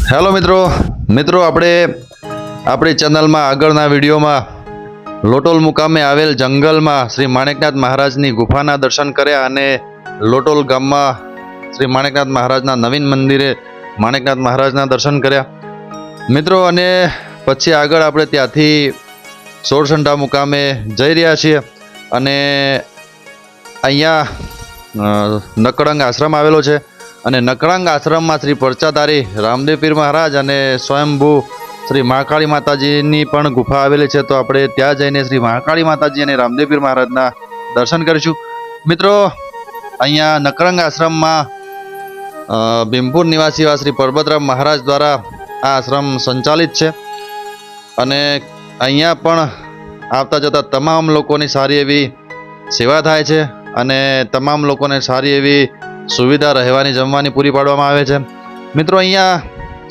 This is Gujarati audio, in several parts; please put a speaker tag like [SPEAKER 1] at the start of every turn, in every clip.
[SPEAKER 1] હેલો મિત્રો આપણે આપણી ચેનલમાં આગળના વિડીયોમાં લોટોલ મુકામે આવેલ જંગલમાં શ્રી માણેકનાથ મહારાજની ગુફાના દર્શન કર્યા અને લોટોલ ગામમાં શ્રી માણેકનાથ મહારાજના નવીન મંદિરે માણેકનાથ મહારાજના દર્શન કર્યા મિત્રો। અને પછી આગળ આપણે ત્યાંથી સોરસંડા મુકામે જઈ રહ્યા છીએ અને અહીંયા નકળંગ આશ્રમ આવેલો છે અને નકળંગ આશ્રમમાં શ્રી પરચાધારી રામદેવ પીર મહારાજ અને સ્વયંભૂ શ્રી મહાકાળી માતાજીની પણ ગુફા આવેલી છે। તો આપણે ત્યાં જઈને શ્રી મહાકાળી માતાજી અને રામદેવ પીર મહારાજના દર્શન કરીશું। મિત્રો અહીંયા નકળંગ આશ્રમમાં ભીમપુર નિવાસી એવા શ્રી પરબતરામ મહારાજ દ્વારા આ આશ્રમ સંચાલિત છે અને અહીંયા પણ આવતા જતા તમામ લોકોની સારી એવી સેવા થાય છે અને તમામ લોકોને સારી એવી સુવિધા રહેવાની જમવાની પૂરી પાડવામાં આવે છે। મિત્રો અહીંયા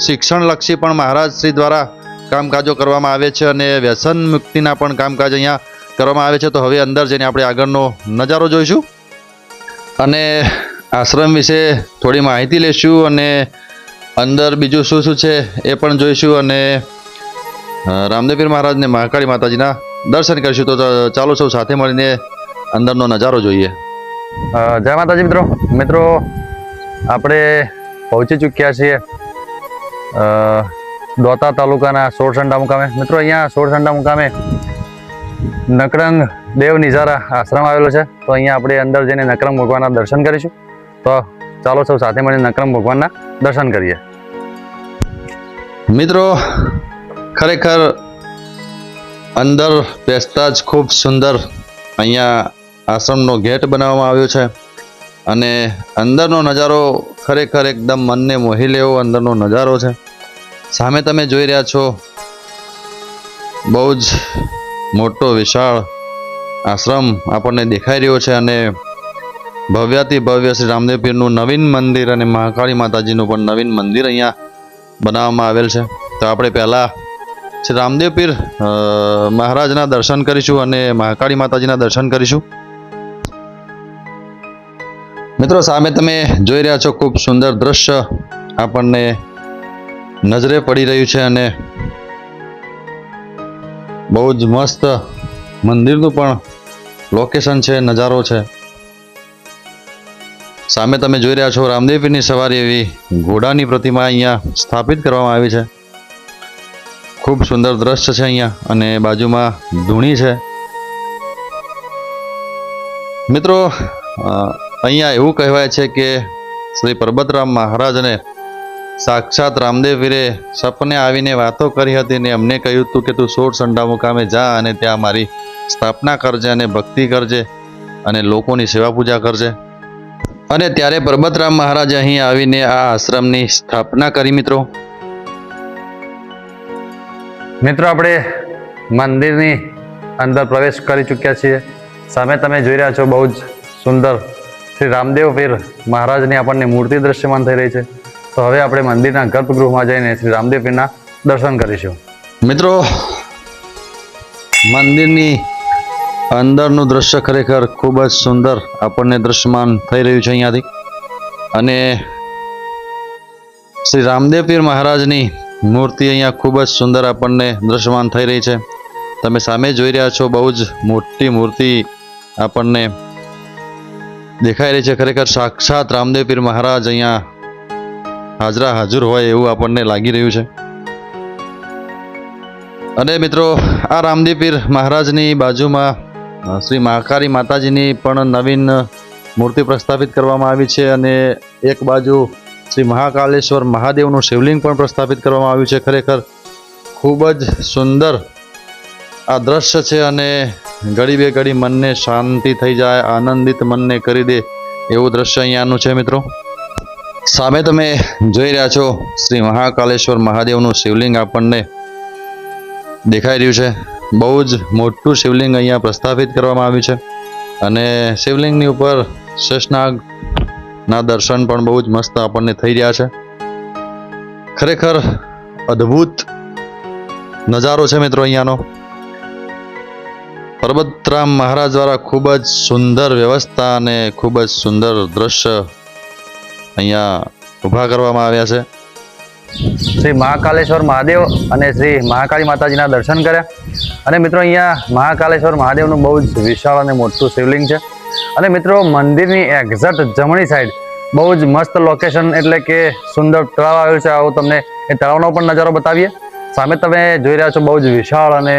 [SPEAKER 1] શિક્ષણલક્ષી પણ મહારાજ શ્રી દ્વારા કામકાજો કરવામાં આવે છે અને વ્યસન મુક્તિના પણ કામકાજ અહીંયા કરવામાં આવે છે। તો હવે અંદર જઈને આપણે આગળનો નજારો જોઈશું અને આશ્રમ વિશે થોડી માહિતી લેશું અને અંદર બીજું શું શું છે એ પણ જોઈશું અને રામદેવ પીર મહારાજ ને મહાકાળી માતાજીના દર્શન કરીશું। તો ચાલો સૌ સાથે મળીને અંદરનો નજારો જોઈએ। જય માતાજી મિત્રો આપણે પહોંચી ચૂક્યા છીએ દોતા તાલુકાના સોરસંડા મુકામે। મિત્રો અહીંયા સોરસંડા મુકામે નકળંગ દેવ નિઝારા આશ્રમ આવેલો છે। તો અહીંયા આપણે અંદર જઈને નકળંગ ભગવાનના દર્શન કરીશું। તો ચાલો સૌ સાથે મળીને નકળંગ ભગવાનના દર્શન કરીએ। મિત્રો ખરેખર અંદર બેસતા જ ખૂબ સુંદર અહીંયા આશ્રમનો ગેટ બનાવવામાં આવ્યો છે અને અંદરનો નજારો ખરેખર એકદમ મનને મોહી લેવો અંદરનો નજારો છે। સામે તમે જોઈ રહ્યા છો બહુ જ મોટો વિશાળ આશ્રમ આપણને દેખાઈ રહ્યો છે અને ભવ્યાતિ ભવ્ય શ્રી રામદેવ પીરનું નવીન મંદિર અને મહાકાળી માતાજીનું પણ નવીન મંદિર અહીંયા બનાવવામાં આવેલ છે। તો આપણે પહેલાં શ્રી રામદેવ પીર મહારાજના દર્શન કરીશું અને મહાકાળી માતાજીના દર્શન કરીશું। મિત્રો સામે તમે જોઈ રહ્યા છો ખૂબ સુંદર દ્રશ્ય આપણને નજરે પડી રહ્યું છે અને બહુ જ મસ્ત મંદિરનું પણ લોકેશન છે, નજારો છે। સામે તમે જોઈ રહ્યા છો રામદેવ પીરની સવારી એવી ઘોડાની પ્રતિમા અહીંયા સ્થાપિત કરવામાં આવી છે। ખૂબ સુંદર દ્રશ્ય છે અહીંયા અને બાજુમાં ધૂણી છે। મિત્રો અહીંયા એવું કહેવાય છે કે શ્રી પરબતરામ મહારાજને સાક્ષાત રામદેવ પીરે સપને આવીને વાતો કરી હતી ને અમને કહ્યું હતું કે તું સોરસંડા મુકામે જા અને ત્યાં મારી સ્થાપના કરજે અને ભક્તિ કરજે અને લોકોની સેવા પૂજા કરજે અને ત્યારે પરબતરામ મહારાજે અહીં આવીને આ આશ્રમની સ્થાપના કરી। મિત્રો આપણે મંદિરની અંદર પ્રવેશ કરી ચૂક્યા છીએ। સામે તમે જોઈ રહ્યા છો બહુ જ સુંદર શ્રી રામદેવ પીર મહારાજની આપણને મૂર્તિ દ્રશ્યમાન થઈ રહી છે। તો હવે આપણે મંદિરના ગર્ભગૃહમાં જઈને શ્રી રામદેવ પીરના દર્શન કરીશું। મિત્રો મંદિરની અંદરનું દ્રશ્ય ખરેખર ખૂબ જ સુંદર આપણને દ્રશ્યમાન થઈ રહ્યું છે અહીંયાથી અને શ્રી રામદેવ પીર મહારાજની મૂર્તિ અહીંયા ખૂબ જ સુંદર આપણને દ્રશ્યમાન થઈ રહી છે। તમે સામે જોઈ રહ્યા છો બહુ જ મોટી મૂર્તિ આપણને દેખાઈ રહી છે। ખરેખર સાક્ષાત રામદેવ પીર મહારાજ અહીંયા હાજરા હાજર હોય એવું આપણને લાગી રહ્યું છે અને મિત્રો આ રામદેવ પીર મહારાજની બાજુમાં શ્રી મહાકાળી માતાજીની પણ નવીન મૂર્તિ પ્રસ્થાપિત કરવામાં આવી છે અને એક બાજુ શ્રી મહાકાલેશ્વર મહાદેવનું શિવલિંગ પણ પ્રસ્થાપિત કરવામાં આવ્યું છે। ખરેખર ખૂબ જ સુંદર આ દ્રશ્ય છે અને ઘડી બે ઘડી મનને શાંતિ થઈ જાય, આનંદિત મનને કરી દે એવું દ્રશ્ય અહીંયાનું છે। મિત્રો સામે તમે જોઈ રહ્યા છો શ્રી મહાકાલેશ્વર મહાદેવનું શિવલિંગ આપણને દેખાઈ રહ્યું છે। બહુ જ મોટું શિવલિંગ અહીંયા પ્રસ્થાપિત કરવામાં આવ્યું છે અને શિવલિંગની ઉપર શેષનાગના દર્શન પણ બહુ જ મસ્ત આપણને થઈ રહ્યા છે। ખરેખર અદ્ભુત નજારો છે મિત્રો અહીંયાનો। પરબતરામ મહારાજ દ્વારા ખૂબ જ સુંદર વ્યવસ્થા અને ખૂબ જ સુંદર દ્રશ્ય અહીંયા ઊભા કરવામાં આવ્યા છે
[SPEAKER 2] શ્રી મહાકાલેશ્વર મહાદેવ અને શ્રી મહાકાળી માતાજીના દર્શન કર્યા. અને મિત્રો અહીંયા મહાકાલેશ્વર મહાદેવનું બહુ જ વિશાળ અને મોટું શિવલિંગ છે. અને મિત્રો મંદિરની એક્ઝેક્ટ જમણી સાઈડ બહુ જ મસ્ત લોકેશન એટલે કે સુંદર તળાવ આવેલું છે. આવો તમને એ તળાવનો પણ નજારો બતાવીએ. સામે તમે જોઈ રહ્યા છો બહુ જ વિશાળ અને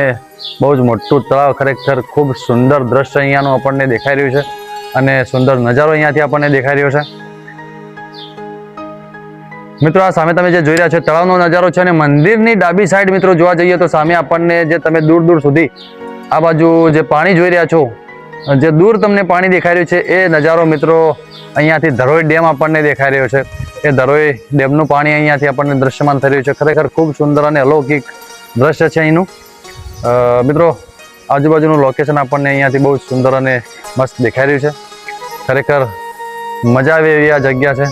[SPEAKER 2] બહુ જ મોટું તળાવ. ખરેખર ખૂબ સુંદર દ્રશ્ય અહીંયાનું આપણને દેખાઈ રહ્યું છે અને સુંદર નજારો અહીંયાથી આપણને દેખાઈ રહ્યો છે. મિત્રો આ સામે તમે જે જોઈ રહ્યા છો તળાવનો નજારો છે. અને મંદિરની ડાબી સાઈડ મિત્રો જોવા જઈએ તો સામે આપણને જે તમે દૂર દૂર સુધી આ બાજુ જે પાણી જોઈ રહ્યા છો, જે દૂર તમને પાણી દેખાઈ રહ્યું છે એ નજારો મિત્રો અહીંયાથી ધરોઈ ડેમ આપણને દેખાઈ રહ્યો છે. એ ધરોઈ ડેમનું પાણી અહીંયાથી આપણને દ્રશ્યમાન થઈ રહ્યું છે. ખરેખર ખૂબ સુંદર અને અલૌકિક દ્રશ્ય છે અહીંનું. મિત્રો આજુબાજુનું લોકેશન આપણને અહીંયાથી બહુ સુંદર અને મસ્ત દેખાઈ રહ્યું છે. ખરેખર મજા આવે એવી આ જગ્યા છે.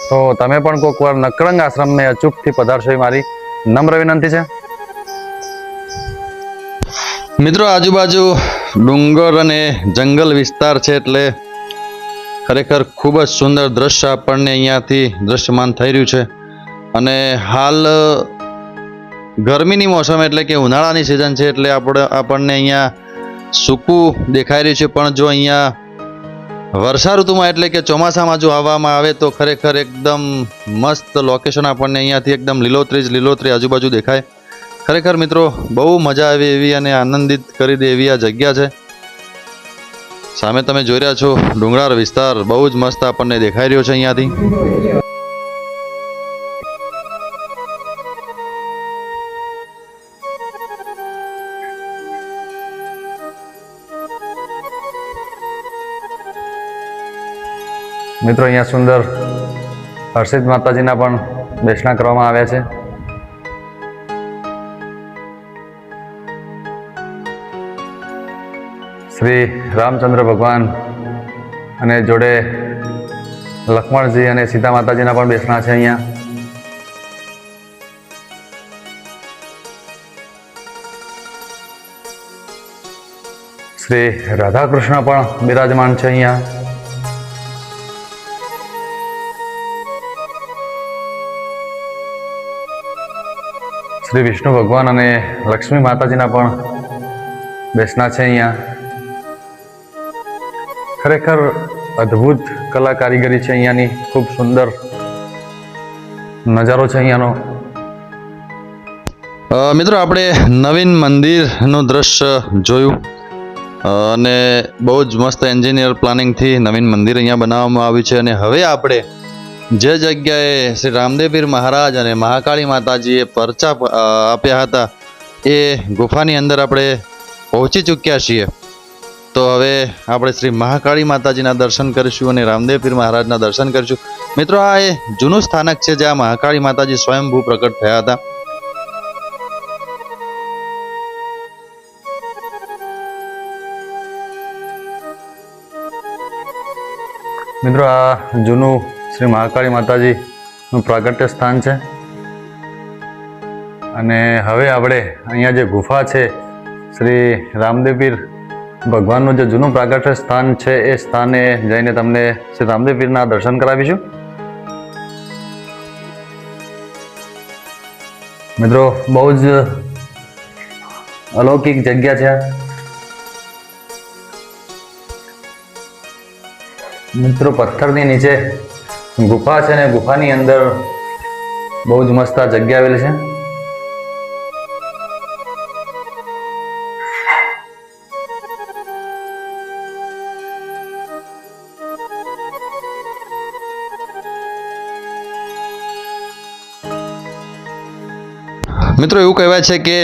[SPEAKER 2] તો તમે પણ કોઈક વાર નકળંગ આશ્રમને અચૂકથી પધારશો એ મારી નમ્ર વિનંતી છે.
[SPEAKER 1] મિત્રો આજુબાજુ ડુંગર અને જંગલ વિસ્તાર છે એટલે ખરેખર ખૂબ જ સુંદર દ્રશ્ય આપણને અહીંયાથી દ્રશ્યમાન થઈ રહ્યું છે. અને હાલ ગરમીની મોસમ એટલે કે ઉનાળાની સિઝન છે એટલે આપણને અહીંયા સૂકું દેખાઈ રહ્યું છે. પણ જો અહીંયા વર્ષા ઋતુમાં એટલે કે ચોમાસામાં જો આવવામાં આવે તો ખરેખર એકદમ મસ્ત લોકેશન આપણને અહીંયાથી એકદમ લીલોતરી જ લીલોતરી આજુબાજુ દેખાય. ખરેખર મિત્રો બહુ મજા આવે એવી અને આનંદિત કરી દે એવી આ જગ્યા છે. સામે તમે જોઈ રહ્યા છો ડુંગરાળ વિસ્તાર બહુ જ મસ્ત આપણને દેખાઈ રહ્યો છે અહીંયાથી.
[SPEAKER 2] મિત્રો અહીંયા સુંદર હર્ષિત માતાજીના પણ બેસણા કરવામાં આવ્યા છે. શ્રી રામચંદ્ર ભગવાન અને જોડે લક્ષ્મણજી અને સીતા માતાજીના પણ બેસણા છે અહીંયા. શ્રી રાધાકૃષ્ણ પણ બિરાજમાન છે અહીંયા. શ્રી વિષ્ણુ ભગવાન અને લક્ષ્મી માતાજીના પણ બેસણા છે અહીંયા. ખરેખર અદ્ભુત કલા કારીગરી છે અહીંયાની. ખૂબ સુંદર નજારો છે અહીંયાનો.
[SPEAKER 1] મિત્રો આપણે નવીન મંદિરનું દ્રશ્ય જોયું અને બહુ જ મસ્ત એન્જિનિયર પ્લાનિંગથી નવીન મંદિર અહીંયા બનાવવામાં આવ્યું છે. અને હવે આપણે જે જગ્યાએ શ્રી રામદેવપીર મહારાજ અને મહાકાળી માતાજીએ પરચા આપ્યા હતા એ ગુફાની અંદર આપણે પહોંચી ચૂક્યા છીએ. તો હવે આપણે શ્રી મહાકાળી માતાજીના દર્શન કરીશું અને રામદેવપીર મહારાજના દર્શન કરીશું. મિત્રો આ એ જૂનું સ્થાનક છે જ્યાં મહાકાળી માતાજી સ્વયંભૂ પ્રકટ થયા હતા.
[SPEAKER 2] મિત્રો આ જૂનું શ્રી મહાકાળી માતાજીનું પ્રાગટ્ય સ્થાન છે. અને હવે આપણે અહીંયા જે ગુફા છે શ્રી રામદેવપીર ભગવાનનું જે જૂનું પ્રાગટ્ય સ્થાન છે એ સ્થાને જઈને તમને શ્રી રામદેવપીરના દર્શન કરાવીશું. મિત્રો બહુ જ અલૌકિક જગ્યા છે. મિત્રો પથ્થરની નીચે ગુફા છે ને ગુફાની અંદર બહુ જ મસ્ત આ જગ્યા આવેલી છે.
[SPEAKER 1] મિત્રો એવું કહેવાય છે કે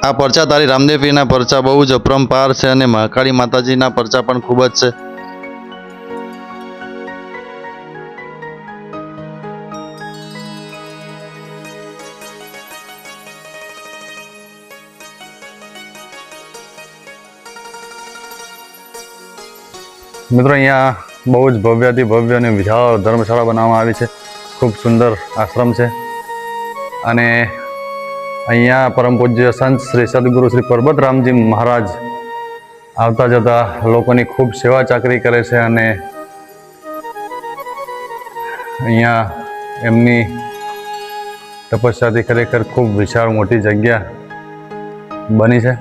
[SPEAKER 1] આ પરચા તારી રામદેવપીરના પરચા બહુ જ અપરંપાર છે અને મહાકાળી માતાજીના પરચા પણ ખૂબ જ છે.
[SPEAKER 2] મિત્રો અહીંયા બહુ જ ભવ્યથી ભવ્ય અને વિશાળ ધર્મશાળા બનાવવામાં આવી છે. ખૂબ સુંદર આશ્રમ છે. અને અહીંયા પરમ પૂજ્ય સંત શ્રી સદગુરુ શ્રી પરબતરામજી મહારાજ આવતા જતા લોકોની ખૂબ સેવા ચાકરી કરે છે. અને અહીંયા એમની તપસ્યાથી ખરેખર ખૂબ વિશાળ મોટી જગ્યા બની છે.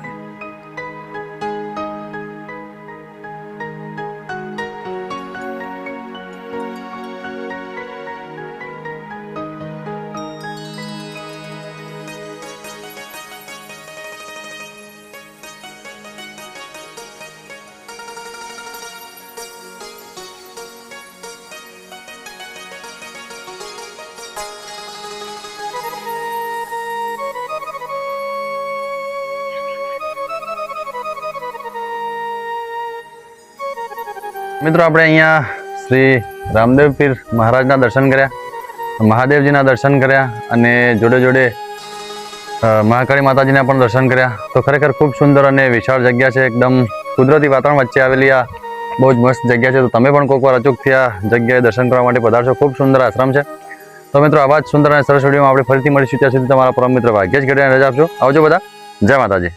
[SPEAKER 2] મિત્રો આપણે અહીંયા શ્રી રામદેવ પીર મહારાજના દર્શન કર્યા, મહાદેવજીના દર્શન કર્યા અને જોડે જોડે મહાકાળી માતાજીના પણ દર્શન કર્યા. તો ખરેખર ખૂબ સુંદર અને વિશાળ જગ્યા છે. એકદમ કુદરતી વાતાવરણ વચ્ચે આવેલી આ બહુ જ મસ્ત જગ્યા છે. તો તમે પણ કોઈક વાર અચૂકથી આ જગ્યાએ દર્શન કરવા માટે પધારશો. ખૂબ સુંદર આશ્રમ છે. તો મિત્રો આવા જ સુંદર અને સરસ વિડીયોમાં આપણે ફરીથી મળીશું. ત્યાં સુધી તમારા પરમ મિત્ર ભાગ્યેશ ગઢિયાને રજા આપશો. આવજો બધા. જય માતાજી.